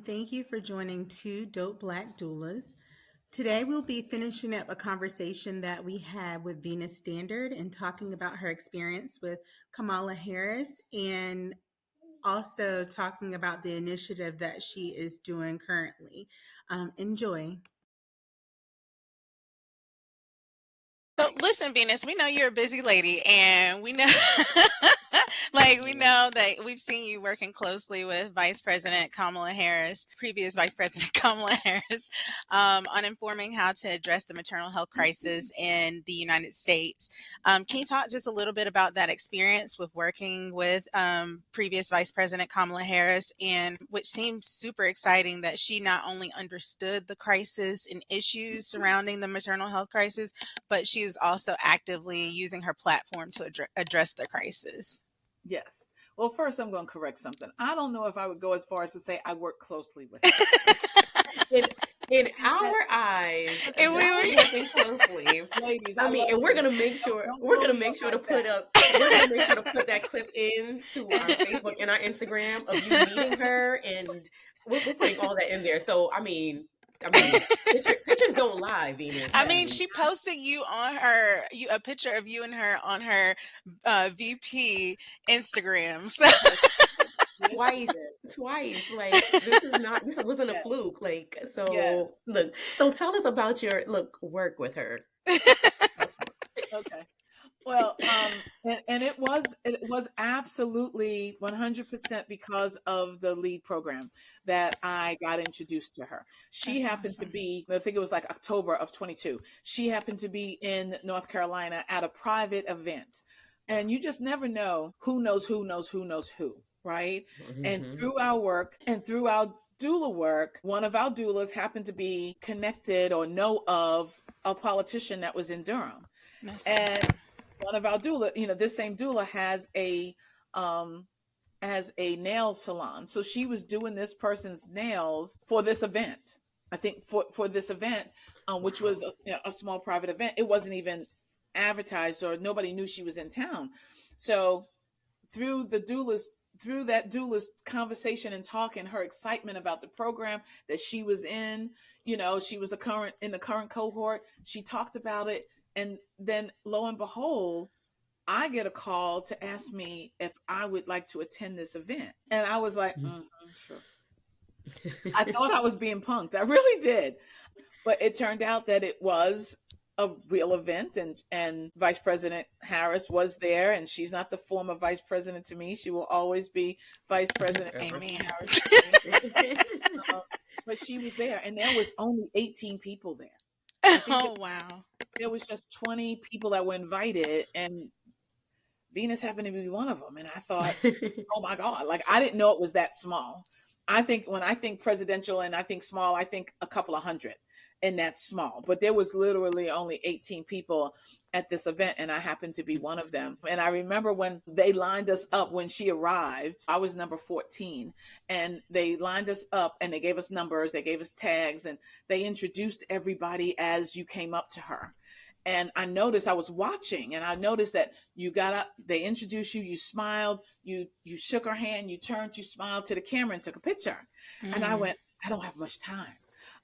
thank you for joining Two Dope Black Doulas. Today, we'll be finishing up a conversation that we had with Venus Standard and talking about her experience with Kamala Harris and also talking about the initiative that she is doing currently. Enjoy. So listen, Venus, we know you're a busy lady and we know we know that we've seen you working closely with Vice President Kamala Harris, previous Vice President Kamala Harris, on informing how to address the maternal health crisis in the United States. Can you talk just a little bit about that experience with working with previous Vice President Kamala Harris, and which seemed super exciting that she not only understood the crisis and issues surrounding the maternal health crisis, but she was also actively using her platform to address the crisis. Yes. Well, first, I'm going to correct something. I don't know if I would go as far as to say I work closely with her. in our eyes, and we were working closely, ladies. I mean, and we're gonna make sure to put that clip into our Facebook and our Instagram of you meeting her, and we're putting all that in there. So, I mean, pictures don't lie, Venus. I mean, she posted you on a picture of you and her on her VP Instagram. So. Twice. Like, this wasn't a fluke. Like, so yes. Look, so tell us about your work with her. Okay. Well, and it was absolutely 100% because of the lead program that I got introduced to her. She happened to be, I think it was like October of 22. She happened to be in North Carolina at a private event. And you just never know who knows who, right? Mm-hmm. And through our work and through our doula work, one of our doulas happened to be connected or know of a politician that was in Durham. And one of our doula, this same doula has a nail salon. So she was doing this person's nails for this event. I think for this event, which was a small private event. It wasn't even advertised or nobody knew she was in town. So through that doula's conversation and talk and her excitement about the program that she was in, she was in the current cohort. She talked about it. And then lo and behold, I get a call to ask me if I would like to attend this event. And I was like, sure. I thought I was being punked. I really did. But it turned out that it was a real event, and Vice President Harris was there, and she's not the former vice president to me. She will always be Vice President Harris. But she was there, and there was only 18 people there. Oh, wow. There was just 20 people that were invited, and Venus happened to be one of them. And I thought, oh my God, like I didn't know it was that small. I think when I think presidential and I think small, I think a couple of hundred, and that's small. But there was literally only 18 people at this event, and I happened to be one of them. And I remember when they lined us up when she arrived, I was number 14, and they lined us up and they gave us numbers, they gave us tags, and they introduced everybody as you came up to her. And I noticed, I was watching, and I noticed that you got up, they introduced you, you smiled, you shook her hand, you turned, you smiled to the camera and took a picture. And I went, I don't have much time.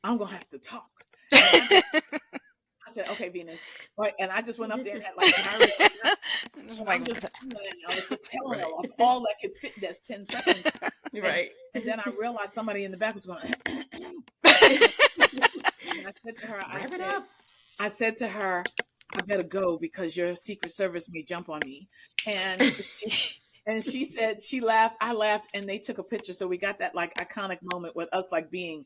I'm going to have to talk. I said, okay, Venus. Right. And I just went up there and had I was just telling her like, all that could fit in that's 10 seconds. Right. And then I realized somebody in the back was going, and I said to her, I better go because your Secret Service may jump on me. And she said, she laughed, I laughed, and they took a picture. So we got that like iconic moment with us like being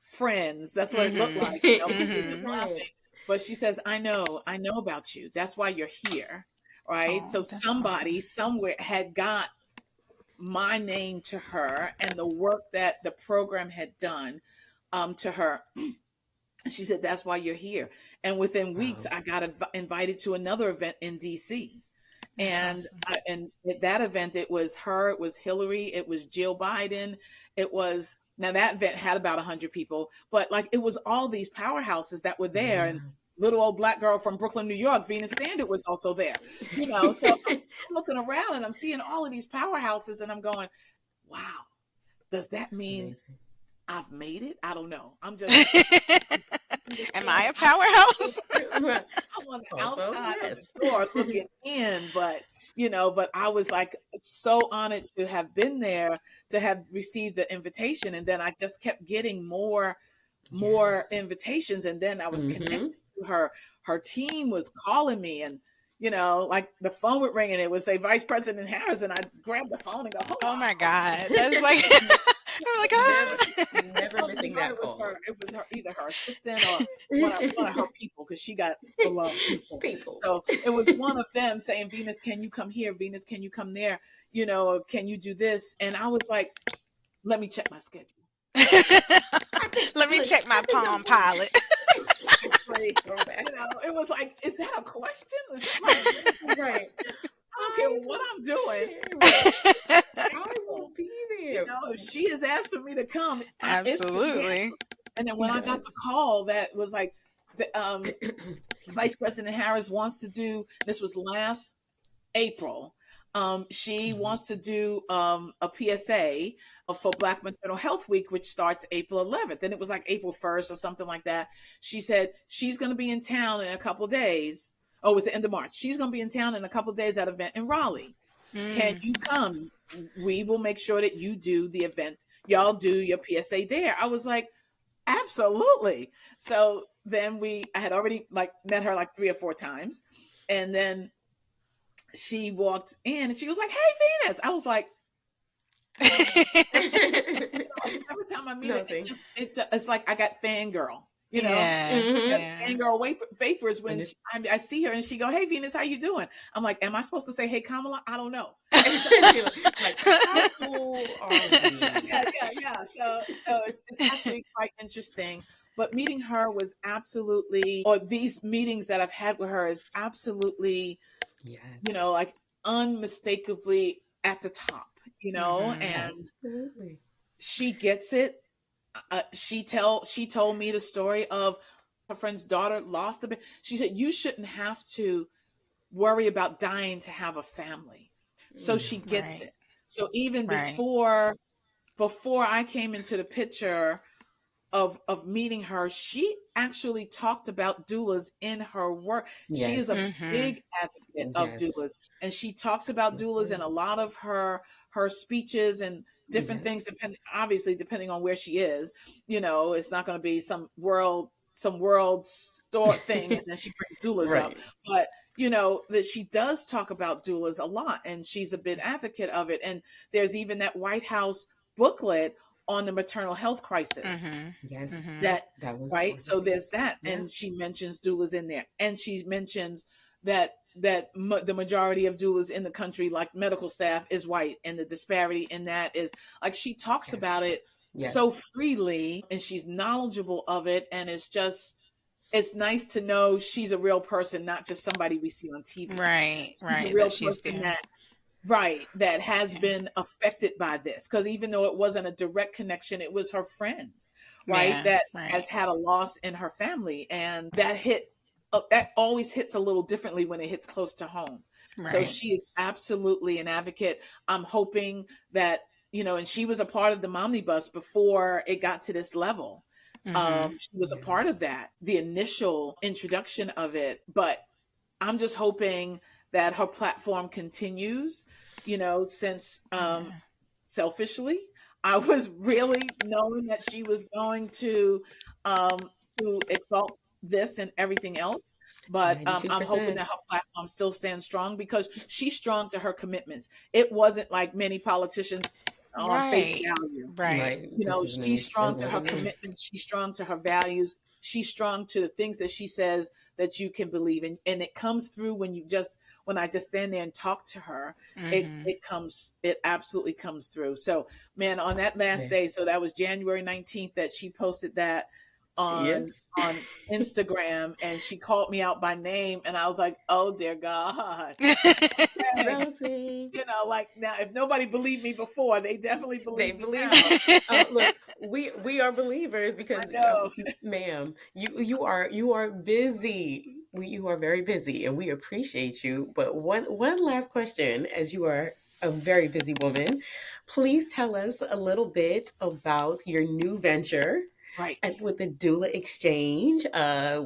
friends. That's what it looked like. Just laughing. But she says, I know about you. That's why you're here. Right. Oh, so somebody somewhere had got my name to her and the work that the program had done to her. She said, that's why you're here. And within weeks, I got invited to another event in DC. And and at that event, it was her, it was Hillary, it was Jill Biden. Now that event had about 100 people, but like it was all these powerhouses that were there. Yeah. And little old black girl from Brooklyn, New York, Venus Standard was also there. So I'm looking around and I'm seeing all of these powerhouses and I'm going, wow, does that mean I've made it. I don't know. I'm just Am I a powerhouse? I'm on the outside of the door looking in, but but I was like so honored to have been there, to have received the invitation, and then I just kept getting more invitations, and then I was connected to her. Her team was calling me, and like the phone would ring and it would say Vice President Harris, and I'd grab the phone and go, "Hold Oh on." my God. That's like I'm like, never missing that call. It was her, either her assistant or one of her people, because she got a lot of people. So it was one of them saying, "Venus, can you come here? Venus, can you come there? Can you do this?" And I was like, "Let me check my schedule. Let me check my Palm Pilot." It was like, is that a question? Right. I don't care what I'm doing. I will be there. If she has asked for me to come, absolutely. And then when I got the call that was like, Vice President Harris wants to do, this was last April, she wants to do a PSA for Black Maternal Health Week, which starts April 11th. And it was like April 1st or something like that. She said she's going to be in town in a couple of days. Oh, it was the end of March. She's going to be in town in a couple of days at an event in Raleigh. Can you come? We will make sure that you do the event. Y'all do your PSA there. I was like, absolutely. So then I had already met her 3 or 4 times. And then she walked in and she was like, "Hey, Venus." I was like, every time I meet her, it's like I got fangirl. Fangirl vapors when I see her and she go, "Hey, Venus, how you doing?" I'm like, am I supposed to say, "Hey, Kamala"? I don't know. How cool are we? Yeah. So it's actually quite interesting. But meeting her was absolutely, or these meetings that I've had with her is absolutely, unmistakably at the top, and absolutely. She gets it. She told me the story of her friend's daughter lost a baby. She said, "You shouldn't have to worry about dying to have a family." So she gets it. So even before I came into the picture of meeting her, she actually talked about doulas in her work. Yes. She is a big advocate of doulas, and she talks about doulas in a lot of her speeches and different things, depending on where she is. It's not going to be some world store thing and then she brings doulas up, but that she does talk about doulas a lot, and she's a big advocate of it. And there's even that White House booklet on the maternal health crisis. Yes. That was right. So there's that. Yeah. And she mentions doulas in there. And she mentions that the majority of doulas in the country, like medical staff, is white. And the disparity in that is she talks about it so freely, and she's knowledgeable of it. And it's nice to know she's a real person, not just somebody we see on TV. Right. She's a real person that has been affected by this, because even though it wasn't a direct connection, it was her friend, that has had a loss in her family, and that always hits a little differently when it hits close to home. So she is absolutely an advocate. I'm hoping that and she was a part of the Momnibus before it got to this level. She was a part of that, the initial introduction of it, but I'm just hoping that her platform continues, since selfishly, I was really knowing that she was going to exalt this and everything else. But I'm hoping that her platform still stands strong, because she's strong to her commitments. It wasn't like many politicians on face value. Right. She's strong to her commitments. She's strong to her values. She's strong to the things that she says that you can believe in. And it comes through when I just stand there and talk to her, it absolutely comes through. So, man, on that last day, so that was January 19th that she posted that on Instagram, and she called me out by name, and I was like, "Oh dear God." Now if nobody believed me before, they definitely believe me now. Look, we are believers, because ma'am, you are busy. You are very busy, and we appreciate you. But one last question, as you are a very busy woman. Please tell us a little bit about your new venture Right. with the Doula Exchange,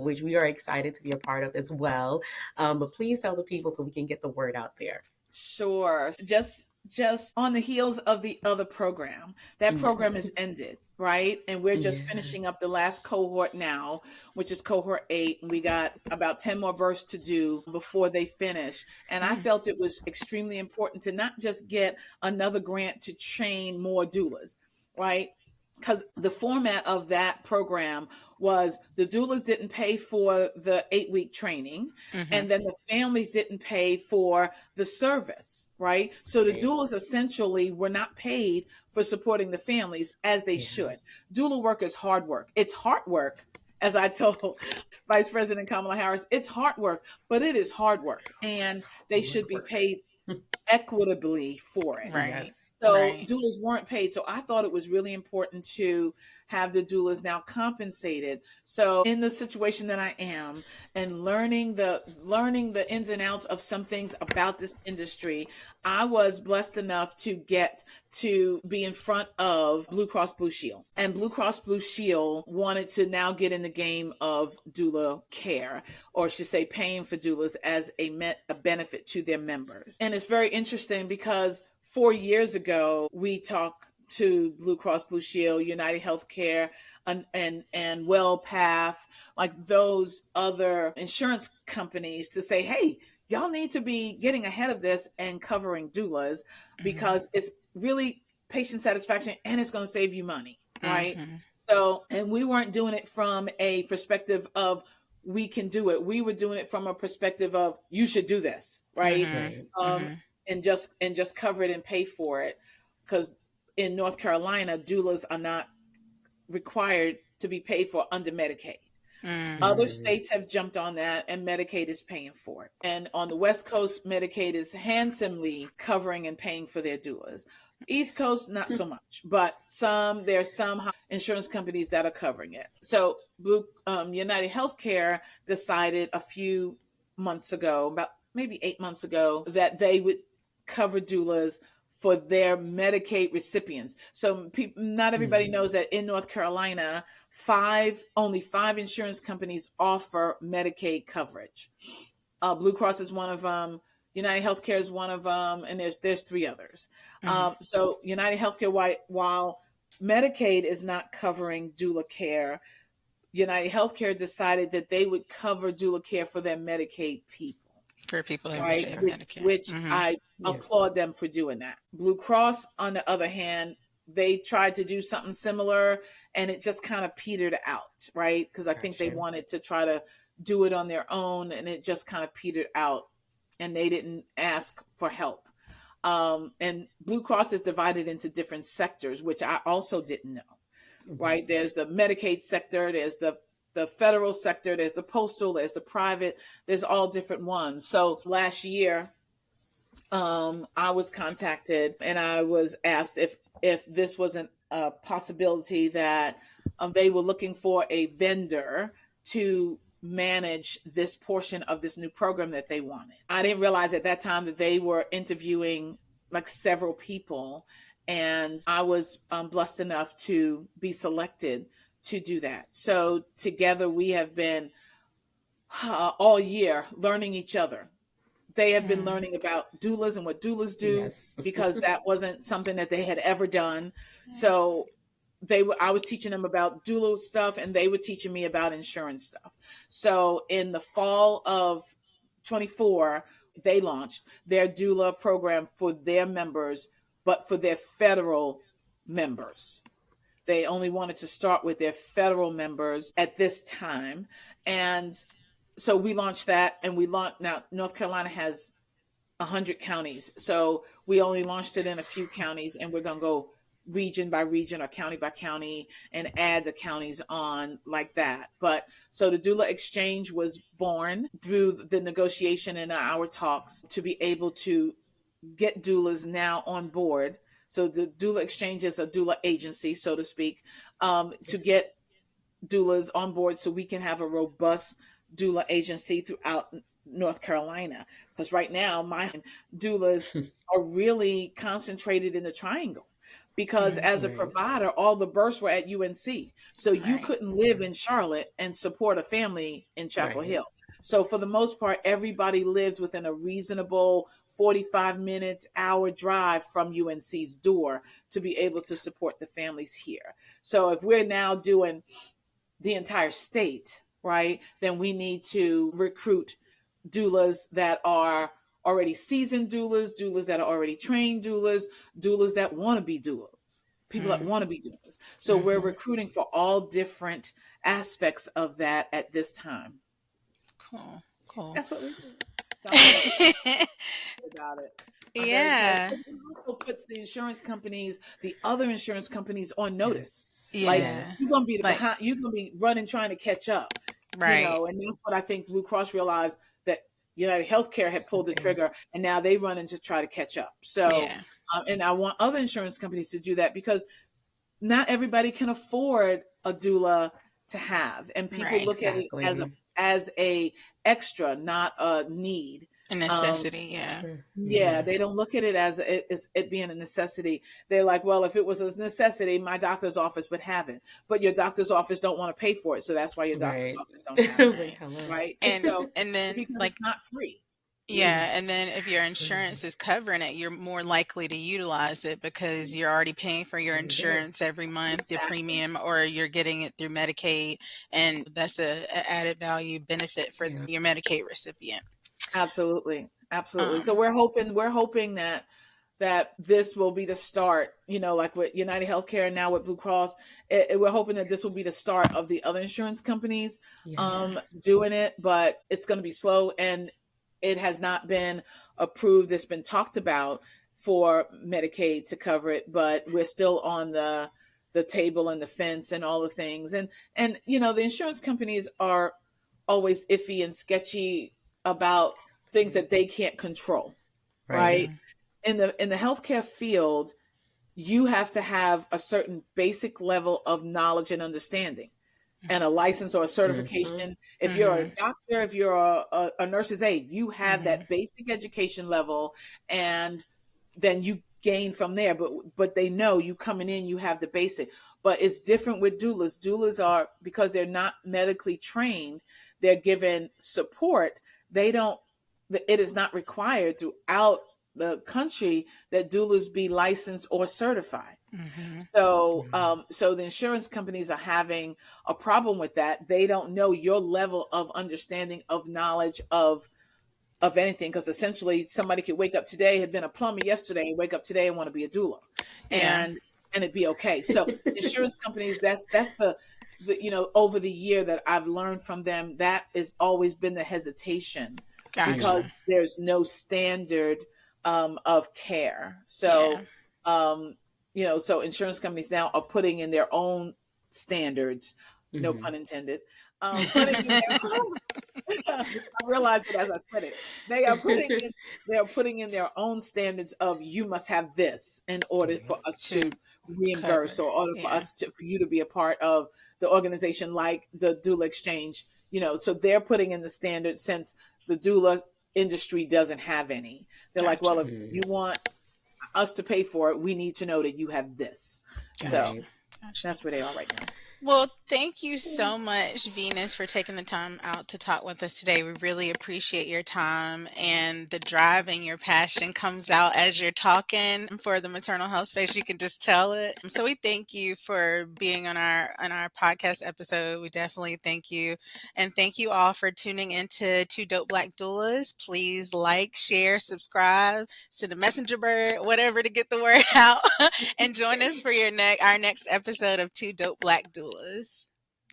which we are excited to be a part of as well. But please tell the people so we can get the word out there. Sure. Just on the heels of the other program, that program Yes. has ended, right? And we're just Yeah. finishing up the last cohort now, which is cohort 8. And we got about 10 more births to do before they finish. And I felt it was extremely important to not just get another grant to train more doulas, right? Because the format of that program was the doulas didn't pay for the 8-week training, and then the families didn't pay for the service, right? So the Right. doulas essentially were not paid for supporting the families as they Yeah. should. Doula work is hard work. It's hard work, as I told Vice President Kamala Harris, it's hard work, but it is hard work, and they should be paid equitably for it. Right. Yes. So Right. doulas weren't paid. So I thought it was really important to have the doulas now compensated. So in the situation that I am and learning the ins and outs of some things about this industry, I was blessed enough to get to be in front of Blue Cross Blue Shield. And Blue Cross Blue Shield wanted to now get in the game of doula care, or I should say paying for doulas as a benefit to their members. And it's very interesting because 4 years ago, we talked to Blue Cross Blue Shield, United Healthcare, and WellPath, like those other insurance companies, to say, hey, y'all need to be getting ahead of this and covering doulas because it's really patient satisfaction and it's going to save you money, right? So, and we weren't doing it from a perspective of we can do it. We were doing it from a perspective of you should do this, right? And just cover it and pay for it, because in North Carolina, doulas are not required to be paid for under Medicaid. Other states have jumped on that, and Medicaid is paying for it. And on the West Coast, Medicaid is handsomely covering and paying for their doulas. East Coast, not so much, but there's some insurance companies that are covering it. So United Healthcare decided a few months ago, about maybe 8 months ago, that they would cover doulas for their Medicaid recipients. So not everybody knows that in North Carolina, only five insurance companies offer Medicaid coverage. Blue Cross is one of them. United Healthcare is one of them, and there's 3 others. So United Healthcare, while Medicaid is not covering doula care, United Healthcare decided that they would cover doula care for their Medicaid people. For people who Right, receive Medicare. which I applaud them for doing that. Blue Cross, on the other hand, they tried to do something similar, and it just kind of petered out, right? Because I think they wanted to try to do it on their own, and it just kind of petered out, and they didn't ask for help. And Blue Cross is divided into different sectors, which I also didn't know, right? There's the Medicaid sector, there's the federal sector, there's the postal, there's the private, there's all different ones. So last year, I was contacted and I was asked if this wasn't a possibility that they were looking for a vendor to manage this portion of this new program that they wanted. I didn't realize at that time that they were interviewing like several people, and I was blessed enough to be selected to do that. So together we have been all year learning each other. They have been learning about doulas and what doulas do, because that wasn't something that they had ever done. So I was teaching them about doula stuff, and they were teaching me about insurance stuff. So in the fall of 24, they launched their doula program for their members, but for their federal members. They only wanted to start with their federal members at this time. And so we launched that, and now North Carolina has 100 counties. So we only launched it in a few counties, and we're going to go region by region or county by county and add the counties on like that. But so the Doula Exchange was born through the negotiation and our talks to be able to get doulas now on board. So the Doula Exchange is a doula agency, so to speak, to get doulas on board so we can have a robust doula agency throughout North Carolina, because right now my doulas are really concentrated in the Triangle. Because as a provider, all the births were at UNC. So you couldn't live in Charlotte and support a family in Chapel Hill. So for the most part, everybody lived within a reasonable 45 minutes, hour drive from UNC's door to be able to support the families here. So if we're now doing the entire state, right, then we need to recruit doulas that are already seasoned doulas that are already trained doulas that want to be doulas, people that want to be doulas. So we're recruiting for all different aspects of that at this time. Cool. That's what we do. About it. Yeah. It also puts the insurance companies, the other insurance companies, on notice. Yeah. Like you're gonna be behind, you're gonna be running trying to catch up. Right. You know, and that's what I think Blue Cross realized, that United Healthcare had pulled the trigger, and now they run in to try to catch up. So, and I want other insurance companies to do that, because not everybody can afford a doula to have, and people look at it as a extra, not a need. A necessity, they don't look at it as it being a necessity. They're like, well, if it was a necessity, my doctor's office would have it, but your doctor's office don't want to pay for it, so that's why your doctor's office don't have it, right? And then because it's not free. And then if your insurance is covering it, you're more likely to utilize it because you're already paying for your insurance every month, your premium, or you're getting it through Medicaid, and that's a added value benefit for your Medicaid recipient. Absolutely. So we're hoping that this will be the start, like with United Healthcare and now with Blue Cross. We're hoping that this will be the start of the other insurance companies doing it, but it's going to be slow, and it has not been approved. It's been talked about for Medicaid to cover it, but we're still on the table and the fence and all the things. And the insurance companies are always iffy and sketchy about things that they can't control, right? In the healthcare field, you have to have a certain basic level of knowledge and understanding, and a license or a certification. If you're a doctor, if you're a nurse's aide, you have that basic education level, and then you gain from there. But they know you coming in, you have the basic. But it's different with doulas. Doulas are, because they're not medically trained, they're given support. It is not required throughout the country that doulas be licensed or certified. So the insurance companies are having a problem with that. They don't know your level of understanding, of knowledge of anything, because essentially somebody could wake up today, had been a plumber yesterday, and wake up today and want to be a doula, and it'd be okay. So insurance companies, that's the over the year that I've learned from them, that has always been the hesitation, because there's no standard of care. So so insurance companies now are putting in their own standards, no pun intended. I realized it as I said it. They are putting in their own standards of, you must have this in order for us to reimburse, or order for you to be a part of the organization, like the doula exchange. So they're putting in the standards, since the doula industry doesn't have any. They're like, well, if you want us to pay for it, we need to know that you have this. So that's where they are right now. Well, thank you so much, Venus, for taking the time out to talk with us today. We really appreciate your time, and the drive and your passion comes out as you're talking for the maternal health space. You can just tell it. So we thank you for being on our podcast episode. We definitely thank you. And thank you all for tuning into Two Dope Black Doulas. Please like, share, subscribe, send a messenger bird, whatever, to get the word out. And join us for our next episode of Two Dope Black Doulas.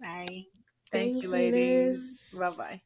Bye. Thank you, ladies. Bye-bye.